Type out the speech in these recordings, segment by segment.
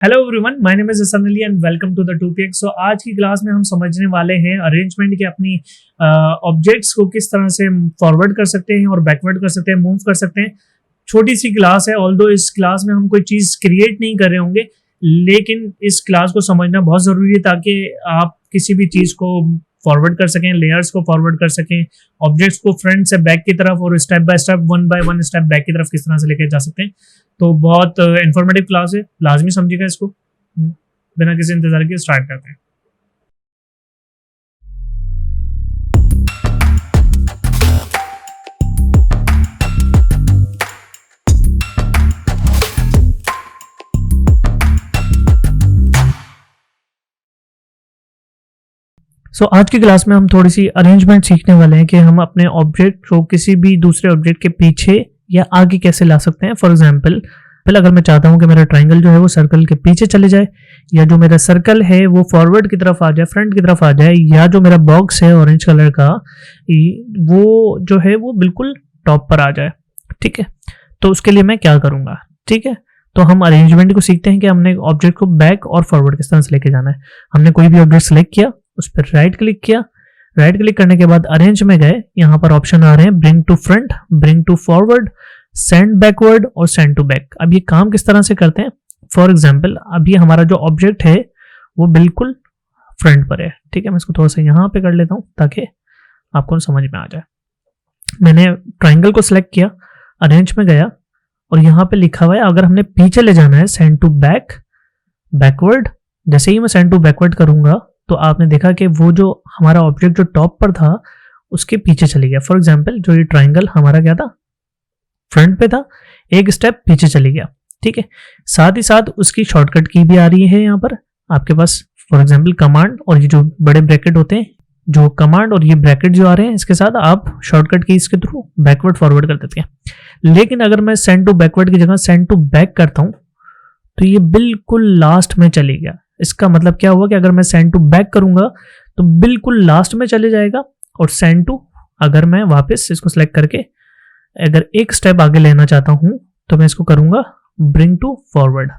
Hello everyone, my name is Hasan Ali and welcome to the 2px। So आज की class में हम समझने वाले हैं अरेंजमेंट के अपनी ऑब्जेक्ट्स को किस तरह से फॉरवर्ड कर सकते हैं और बैकवर्ड कर सकते हैं, मूव कर सकते हैं। छोटी सी क्लास है, ऑल्दो इस क्लास में हम कोई चीज़ क्रिएट नहीं कर रहे होंगे, लेकिन इस क्लास को समझना बहुत ज़रूरी है ताकि आप किसी भी चीज़ को फॉरवर्ड कर सकें, लेयर्स को फॉरवर्ड कर सकें, ऑब्जेक्ट्स को फ्रंट से बैक की तरफ और step by step, one by one step back की तरफ किस तरह से लेके जा सकते हैं। तो बहुत इंफॉर्मेटिव क्लास है, लाजमी समझिएगा इसको। बिना किसी इंतजार के स्टार्ट करते हैं। आज की क्लास में हम थोड़ी सी अरेंजमेंट सीखने वाले हैं कि हम अपने ऑब्जेक्ट को किसी भी दूसरे ऑब्जेक्ट के पीछे या आगे कैसे ला सकते हैं। फॉर एग्जांपल, पहले अगर मैं चाहता हूं कि मेरा ट्राइंगल जो है वो सर्कल के पीछे चले जाए, या जो मेरा सर्कल है वो फॉरवर्ड की तरफ आ जाए, फ्रंट की तरफ आ जाए, या जो मेरा बॉक्स है ऑरेंज कलर का वो जो है वो बिल्कुल टॉप पर आ जाए, ठीक है। तो उसके लिए मैं क्या करूंगा, ठीक है। तो हम अरेंजमेंट को सीखते हैं कि हमने ऑब्जेक्ट को बैक और फॉरवर्ड किस तरह से लेके जाना है। हमने कोई भी ऑब्जेक्ट सेलेक्ट किया, उस पर राइट क्लिक किया, राइट क्लिक करने के बाद अरेंज में गए, यहाँ पर ऑप्शन आ रहे हैं bring to front, bring to forward, send backward और सेंड टू बैक। अब ये काम किस तरह से करते हैं। फॉर एग्जांपल, अब ये हमारा जो ऑब्जेक्ट है वो बिल्कुल फ्रंट पर है, ठीक है। मैं इसको थोड़ा सा यहाँ पे कर लेता हूँ ताकि आपको समझ में आ जाए। मैंने ट्राइंगल को सिलेक्ट किया, अरेंज में गया और यहाँ पे लिखा हुआ है अगर हमने पीछे ले जाना है सेंड टू बैक, बैकवर्ड। जैसे ही मैं सेंड टू बैकवर्ड करूंगा तो आपने देखा कि वो जो हमारा ऑब्जेक्ट जो टॉप पर था उसके पीछे चली गया। फॉर एग्जांपल, जो ये ट्राइंगल हमारा क्या था, फ्रंट पे था, एक स्टेप पीछे चली गया, ठीक है। साथ ही साथ उसकी शॉर्टकट की भी आ रही है यहाँ पर आपके पास। फॉर एग्जांपल, कमांड और ये जो बड़े ब्रैकेट होते हैं, जो कमांड और ये ब्रैकेट जो आ रहे हैं, इसके साथ आप शॉर्टकट की इसके थ्रू बैकवर्ड फॉरवर्ड कर देते हैं। लेकिन अगर मैं सेंड टू बैकवर्ड की जगह सेंड टू बैक करता हूं तो ये बिल्कुल लास्ट में चली गया। इसका मतलब क्या हुआ कि अगर मैं सेंड टू बैक करूंगा तो बिल्कुल लास्ट में चले जाएगा, और सेंड टू अगर मैं वापस इसको सिलेक्ट करके अगर एक स्टेप आगे लेना चाहता हूं तो मैं इसको करूंगा ब्रिंग टू फॉरवर्ड।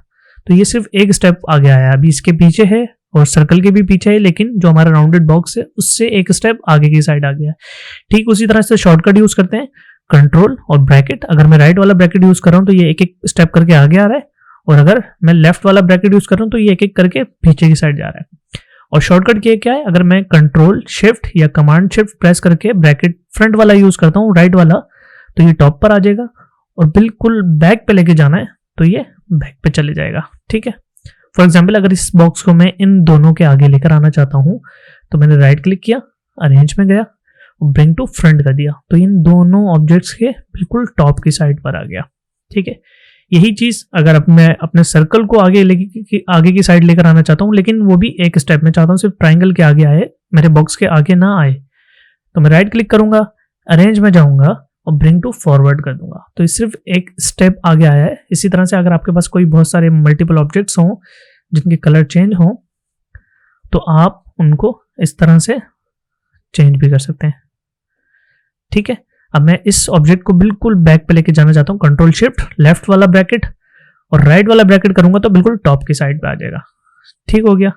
तो ये सिर्फ एक स्टेप आगे आया, अभी इसके पीछे है और सर्कल के भी पीछे है, लेकिन जो हमारा राउंडेड बॉक्स है उससे एक स्टेप आगे की साइड आ गया। ठीक उसी तरह से शॉर्टकट यूज करते हैं, कंट्रोल और ब्रैकेट। अगर मैं राइट वाला ब्रैकेट यूज कर रहा हूं तो ये एक एक स्टेप करके आगे आ रहा है, और अगर मैं लेफ्ट वाला ब्रैकेट यूज कर रहा हूं तो ये एक एक करके पीछे की साइड जा रहा है। और शॉर्टकट की क्या है, अगर मैं कंट्रोल शिफ्ट या कमांड शिफ्ट प्रेस करके ब्रैकेट फ्रंट वाला यूज करता हूं, राइट वाला, तो ये टॉप पर आ जाएगा, और बिल्कुल बैक पे लेके जाना है तो ये बैक पे चले जाएगा, ठीक है। फॉर एग्जाम्पल, अगर इस बॉक्स को मैं इन दोनों के आगे लेकर आना चाहता हूं तो मैंने राइट क्लिक किया, अरेंज में गया और ब्रिंग टू फ्रंट कर दिया, तो इन दोनों ऑब्जेक्ट्स के बिल्कुल टॉप की साइड पर आ गया, ठीक है। यही चीज अगर मैं अपने सर्कल को आगे की साइड लेकर आना चाहता हूं, लेकिन वो भी एक स्टेप में चाहता हूं सिर्फ ट्राइंगल के आगे आए, मेरे बॉक्स के आगे ना आए, तो मैं राइट क्लिक करूंगा, अरेंज में जाऊंगा और ब्रिंग टू फॉरवर्ड कर दूंगा, तो ये सिर्फ एक स्टेप आगे आया है। इसी तरह से अगर आपके पास कोई बहुत सारे मल्टीपल ऑब्जेक्ट्स हों जिनके कलर चेंज हों तो आप उनको इस तरह से चेंज भी कर सकते हैं, ठीक है। अब मैं इस ऑब्जेक्ट को बिल्कुल बैक पे लेके जाना चाहता हूं, कंट्रोल शिफ्ट लेफ्ट वाला ब्रैकेट और राइट वाला ब्रैकेट करूंगा तो बिल्कुल टॉप की साइड पे आ जाएगा, ठीक हो गया।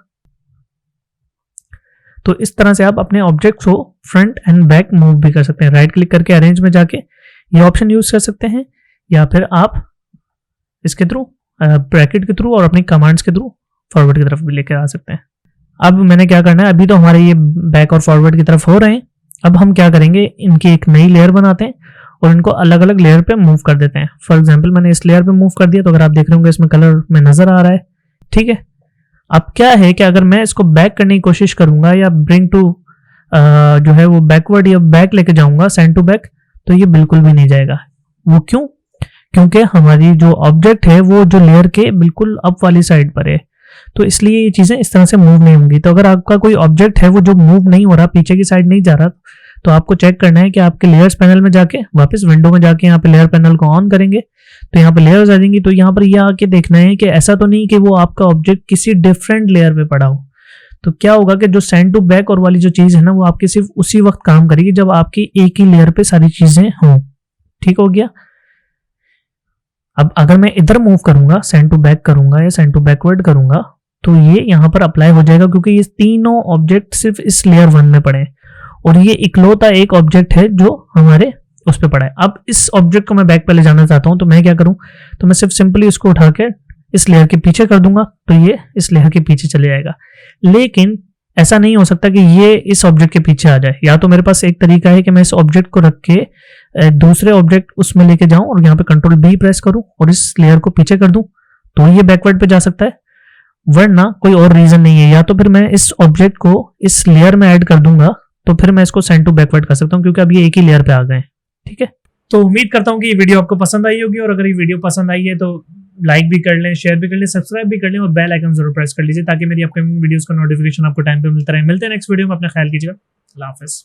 तो इस तरह से आप अपने ऑब्जेक्ट को फ्रंट एंड बैक मूव भी कर सकते हैं। राइट क्लिक करके अरेंज में जाके ये ऑप्शन यूज कर सकते हैं, या फिर आप इसके थ्रू ब्रैकेट के थ्रू और अपनी कमांड्स के थ्रू फॉरवर्ड की तरफ भी लेकर आ सकते हैं। अब मैंने क्या करना है, अभी तो हमारे ये बैक और फॉरवर्ड की तरफ हो रहे हैं, अब हम क्या करेंगे, इनकी एक नई लेयर बनाते हैं और इनको अलग अलग लेयर पे मूव कर देते हैं। फॉर एग्जांपल, मैंने इस लेयर पे मूव कर दिया, तो अगर आप देख रहे होंगे इसमें कलर में नजर आ रहा है, ठीक है। अब क्या है कि अगर मैं इसको बैक करने की कोशिश करूंगा या ब्रिंग टू जो है वो बैकवर्ड या बैक लेके जाऊंगा सेंड टू बैक, तो ये बिल्कुल भी नहीं जाएगा। वो क्यों? क्योंकि हमारी जो ऑब्जेक्ट है वो जो लेयर के बिल्कुल अप वाली साइड पर है, तो इसलिए ये चीजें इस तरह से मूव नहीं होंगी। तो अगर आपका कोई ऑब्जेक्ट है वो जो मूव नहीं हो रहा, पीछे की साइड नहीं जा रहा, तो आपको चेक करना है कि आपके लेयर्स पैनल में जाके वापस विंडो में जाके यहाँ पे लेयर पैनल को ऑन करेंगे तो यहाँ पे लेयर्स आ जाएंगी। तो यहाँ पर ये आके देखना है कि ऐसा तो नहीं कि वो आपका ऑब्जेक्ट किसी डिफरेंट लेयर पे पड़ा हो। तो क्या होगा कि जो सेंड टू बैक और वाली जो चीज है ना, वो आपकी सिर्फ उसी वक्त काम करेगी जब आपकी एक ही लेयर पे सारी चीजें हों, ठीक हो गया। अब अगर मैं इधर मूव करूंगा, सेंड टू बैक करूंगा या सेंड टू बैकवर्ड करूंगा, तो ये यहाँ पर अप्लाई हो जाएगा क्योंकि ये तीनों ऑब्जेक्ट सिर्फ इस लेयर 1 में पड़े हैं और ये इकलौता एक ऑब्जेक्ट है जो हमारे उस पर पड़ा है। अब इस ऑब्जेक्ट को मैं बैक पे ले जाना चाहता हूं, तो मैं क्या करूं, तो मैं सिर्फ सिंपली इसको उठा के इस लेयर के पीछे कर दूंगा, तो ये इस लेयर के पीछे चले जाएगा। लेकिन ऐसा नहीं हो सकता कि ये इस ऑब्जेक्ट के पीछे आ जाए। या तो मेरे पास एक तरीका है कि मैं इस ऑब्जेक्ट को रख के दूसरे ऑब्जेक्ट उसमें लेके जाऊं और यहाँ पे कंट्रोल बी प्रेस करूं और इस लेयर को पीछे कर दूं, तो ये बैकवर्ड पे जा सकता है। वरना कोई और रीजन नहीं है, या तो फिर मैं इस ऑब्जेक्ट को इस लेयर में ऐड कर दूंगा, तो फिर मैं इसको सेंड टू बैकवर्ड कर सकता हूँ क्योंकि अब ये एक ही लेयर पे आ गए हैं। ठीक है, तो उम्मीद करता हूँ कि ये वीडियो आपको पसंद आई होगी, और अगर ये वीडियो पसंद आई है तो लाइक भी कर लें, शेयर भी कर लें, सब्सक्राइब भी कर लें और बेल आइकन जरूर प्रेस कर लीजिए ताकि मेरी अपकमिंग वीडियोस का नोटिफिकेशन आपको टाइम पे मिलता रहे। मिलते हैं नेक्स्ट वीडियो में, अपना ख्याल कीजिएगा। अल्लाह हाफिज़।